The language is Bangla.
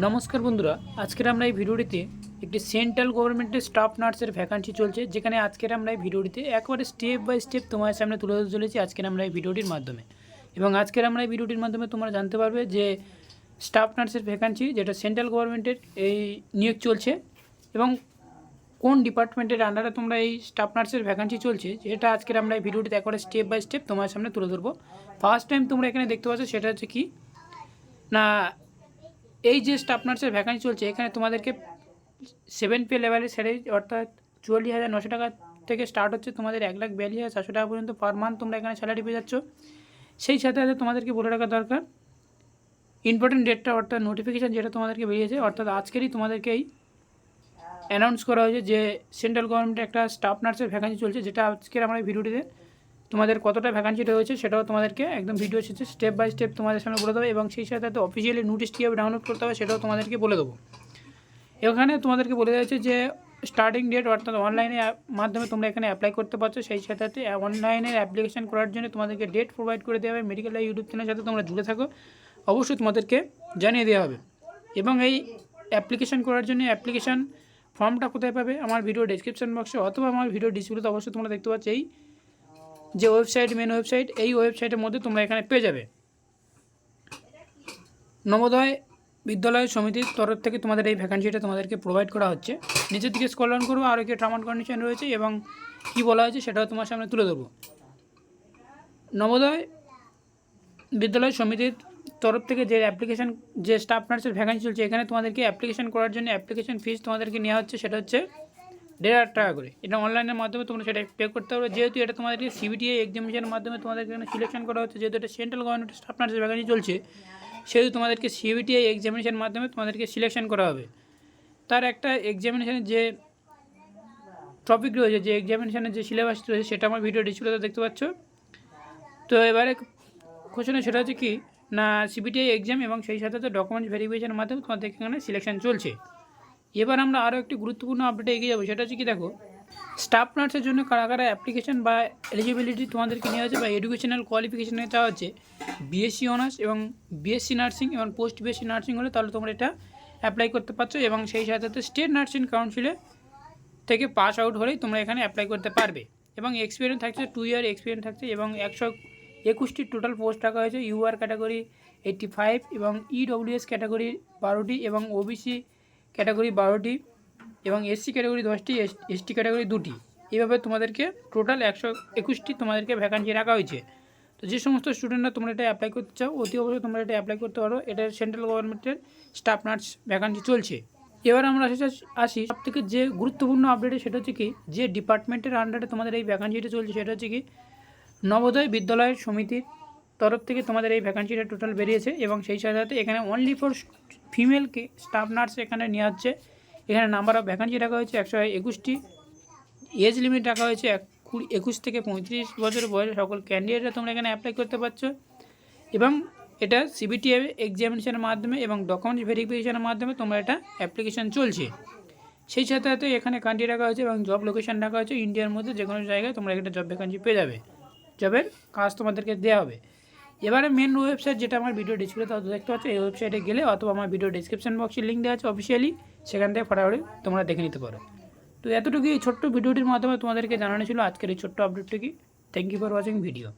নমস্কার বন্ধুরা, আজকের আমরা এই ভিডিওটিতে একটি সেন্ট্রাল গভর্নমেন্টের স্টাফ নার্সের ভ্যাকান্সি চলছে, যেখানে আজকের আমরা এই ভিডিওটিতে একবারে স্টেপ বাই স্টেপ তোমার সামনে তুলে ধরতে চলেছি আজকের আমরা এই ভিডিওটির মাধ্যমে। এবং আজকের আমরা এই ভিডিওটির মাধ্যমে তোমরা জানতে পারবে যে স্টাফ নার্সের ভ্যাকান্সি যেটা সেন্ট্রাল গভর্নমেন্টের এই নিয়োগ চলছে এবং কোন ডিপার্টমেন্টের আন্ডারে তোমরা এই স্টাফ নার্সের ভ্যাকান্সি চলছে, যেটা আজকের আমরা এই ভিডিওটিতে একবারে স্টেপ বাই স্টেপ তোমার সামনে তুলে ধরবো। ফার্স্ট টাইম তোমরা এখানে দেখতে পাচ্ছ সেটা হচ্ছে কি না, এই যে স্টাফ নার্সের ভ্যাকান্সি চলছে এখানে তোমাদেরকে 7 পে লেভেলের স্যালারি অর্থাৎ 44,900 টাকা থেকে স্টার্ট হচ্ছে, তোমাদের 1,42,400 টাকা পর্যন্ত পার মান্থ তোমরা এখানে স্যালারি পেয়ে যাচ্ছ। সেই সাথে সাথে তোমাদেরকে বলে রাখা দরকার ইম্পর্টেন্ট ডেটটা অর্থাৎ নোটিফিকেশান যেটা তোমাদেরকে বেরিয়েছে, অর্থাৎ আজকেরই তোমাদেরকে এই অ্যানাউন্স করা হয়েছে যে সেন্ট্রাল গভর্নমেন্টের একটা স্টাফ নার্সের ভ্যাকান্সি চলছে, যেটা আজকের আমরা এই ভিডিওটিতে তোমাদের কতটা ভ্যাকান্সি রয়েছে সেটাও তোমাদেরকে একদম ভিডিও শেষে স্টেপ বাই স্টেপ তোমাদের সামনে বলে দেবো। এবং সেই সাথে অফিসিয়ালি নোটিশ কীভাবে ডাউনলোড করতে হবে সেটাও তোমাদেরকে বলে দেবো। এখানে তোমাদেরকে বলে যাচ্ছে যে স্টার্টিং ডেট অর্থাৎ অনলাইনের মাধ্যমে তোমরা এখানে অ্যাপ্লাই করতে পারছো। সেই সাথে অনলাইনের অ্যাপ্লিকেশন করার জন্য তোমাদেরকে ডেট প্রোভাইড করে দেওয়া হবে। মেডিকেল ইউটিউব চ্যানেলের সাথে তোমরা জুড়ে থাকো, অবশ্যই তোমাদেরকে জানিয়ে দেওয়া হবে। এবং এই অ্যাপ্লিকেশন করার জন্য অ্যাপ্লিকেশন ফর্মটা কোথায় পাবে, আমার ভিডিও ডেসক্রিপশন বক্সে অথবা আমার ভিডিও ডিসপ্লেতে অবশ্যই তোমরা দেখতে পাচ্ছ এই যে ওয়েবসাইট, মেন ওয়েবসাইট, এই ওয়েবসাইটের মধ্যে তোমরা এখানে পেয়ে যাবে। নবোদয় বিদ্যালয় সমিতির তরফ থেকে তোমাদের এই ভ্যাকান্সিটা তোমাদেরকে প্রোভাইড করা হচ্ছে। নিচের দিকে স্ক্রল ডাউন করবো, আরও কি টার্ম অ্যান্ড কন্ডিশন রয়েছে এবং কী বলা হয়েছে সেটাও তোমার সামনে তুলে দেবো। নবোদয় বিদ্যালয় সমিতির তরফ থেকে যে অ্যাপ্লিকেশন যে স্টাফ নার্সের ভ্যাকান্সি চলছে, এখানে তোমাদেরকে অ্যাপ্লিকেশন করার জন্য অ্যাপ্লিকেশন ফিস তোমাদেরকে নেওয়া হচ্ছে, সেটা হচ্ছে 1,500 টাকা করে। এটা অনলাইনের মাধ্যমে তোমরা সেটা পে করতে পারবে। যেহেতু এটা তোমাদেরকে সিবিটিআই এক্সামিনেশনের মাধ্যমে তোমাদেরকে এখানে সিলেকশন করা হচ্ছে, যেহেতু এটা সেন্ট্রাল গভর্নমেন্টের স্টাফ নার্সের ভ্যাকান্সি চলছে, সেহেতু তোমাদেরকে সিবিটিআই এক্সামিনেশনের মাধ্যমে তোমাদেরকে সিলেকশন করা হবে। তার একটা এক্সামিনেশনের যে টপিক রয়েছে, যে এক্সামিনেশনের যে সিলেবাস রয়েছে, সেটা আমার ভিডিও ডিসপ্লেতে দেখতে পাচ্ছ। তো এবারে কোশ্চেন সেটা হচ্ছে কি না, সিবিটিআই এক্সাম এবং সেই সাথে ডকুমেন্টস ভেরিফিকেশনের মাধ্যমে তোমাদের এখানে সিলেকশন চলছে। এবার আমরা আরও একটি গুরুত্বপূর্ণ আপডেটে এগিয়ে যাবো, সেটা হচ্ছে কি দেখো, স্টাফ নার্সের জন্য কারা কারা অ্যাপ্লিকেশন বা এলিজিবিলিটি তোমাদেরকে নেওয়া হচ্ছে বা এডুকেশনাল কোয়ালিফিকেশানে চাওয়া হচ্ছে বিএসসি অনার্স এবং বিএসসি নার্সিং এবং পোস্ট বিএসসি নার্সিং হলে তাহলে তোমরা এটা অ্যাপ্লাই করতে পারছো। এবং সেই সাথে স্টেট নার্সিং কাউন্সিলে থেকে পাস আউট হলেই তোমরা এখানে অ্যাপ্লাই করতে পারবে। এবং এক্সপিরিয়েন্স থাকছে 2 ইয়ার এক্সপিরিয়েন্স থাকছে এবং 121টি টোটাল পোস্ট রাখা হয়েছে। ইউআর ক্যাটাগরি 85 এবং ইডব্লিউএস ক্যাটাগরি 12টি এবং ওবিসি ক্যাটাগরি 12টি এবং এসসি ক্যাটাগরি 10টি, এসটি ক্যাটাগরি 2টি। এইভাবে তোমাদেরকে টোটাল 121টি তোমাদেরকে ভ্যাকান্সি রাখা হয়েছে। তো যে সমস্ত স্টুডেন্টরা তোমরা এটা অ্যাপ্লাই করতে চাও, অতি অবশ্যই তোমরা এটা অ্যাপ্লাই করতে পারো। এটা সেন্ট্রাল গভর্নমেন্টের স্টাফ নার্স ভ্যাকান্সি চলছে। এবার আমরা আসি সবথেকে যে গুরুত্বপূর্ণ আপডেটে, সেটা হচ্ছে কি যে ডিপার্টমেন্টের আন্ডারে তোমাদের এই ভ্যাকান্সিটা চলছে, সেটা হচ্ছে কি নবোদয় বিদ্যালয়ের সমিতির তরফ থেকে তোমাদের এই ভ্যাকান্সিটা টোটাল বেরিয়েছে। এবং সেই সাথে সাথে এখানে অনলি ফর ফিমেলকে স্টাফ নার্স এখানে নেওয়া হচ্ছে। এখানে নাম্বার অফ ভ্যাকান্সি রাখা হয়েছে 121টি। এজ লিমিট রাখা হয়েছে 21 থেকে 35 বছর বয়সে সকল ক্যান্ডিডেটরা তোমরা এখানে অ্যাপ্লাই করতে পারছো। এবং এটা সিবিটিআই এক্সামিনেশনের মাধ্যমে এবং ডকুমেন্টস ভেরিফিকেশনের মাধ্যমে তোমরা এটা অ্যাপ্লিকেশন চলছে। সেই সাথে সাথে এখানে কান্ট্রি রাখা হয়েছে এবং জব লোকেশন রাখা হয়েছে। ইন্ডিয়ার মধ্যে যে কোনো জায়গায় তোমরা একটা জব ভ্যাকান্সি পেয়ে যাবে, জবের কাজ তোমাদেরকে দেওয়া হবে। এবারে মেন ওয়েবসাইট যেটা আমার ভিডিও ডিসপ্লেতে দেখতে পাচ্ছ, এই ওয়েবসাইটে গেলে অথবা আমার ভিডিও ডিসক্রিপশন বক্সে লিঙ্ক দেওয়া আছে অফিসিয়ালি, সেখান থেকে ফটাফট তোমরা দেখে নিতে পারো। তো এতটুকু এই ছোট্ট ভিডিওটির মাধ্যমে তোমাদেরকে জানানো ছিল আজকের এই ছোট্ট আপডেটটি। Thank you for watching video.